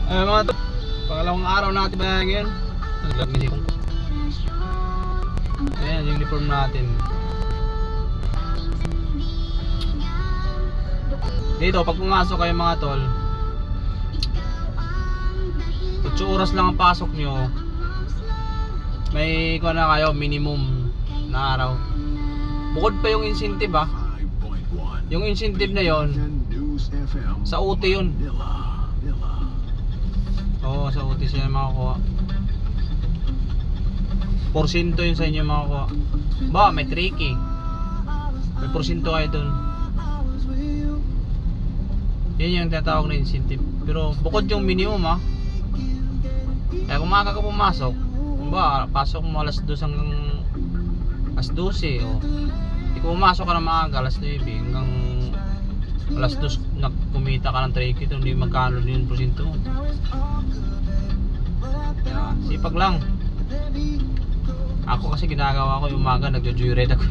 Mga to, pangalawang araw natin ba ngayon? Naglagay ko. Ayan, yung uniform natin. Dito, pag pumasok kayo mga tol, 8 oras lang ang pasok nyo. May na kayo, minimum na araw. Bukod pa yung incentive ah. Yung incentive na yon sa UT yun. Oo, sa UT siya makakuha. Porsyento yun sa inyo makakuha. Ba, may tricky. May porsyento kayo dun. Yun yung tinatawag na incentive. Pero bukod yung minimum ah. Kaya kung maaga ka pumasok, ba, pasok mo alas 2 hanggang alas 12 o. Kung pumasok ka na maaga alas 9 hanggang alas 2 na kumita ka ng tricky, ito hindi magkano din yung porsyento mo. Sipag lang. Ako kasi ginagawa ko yung umaga, nagjo-joyride ako.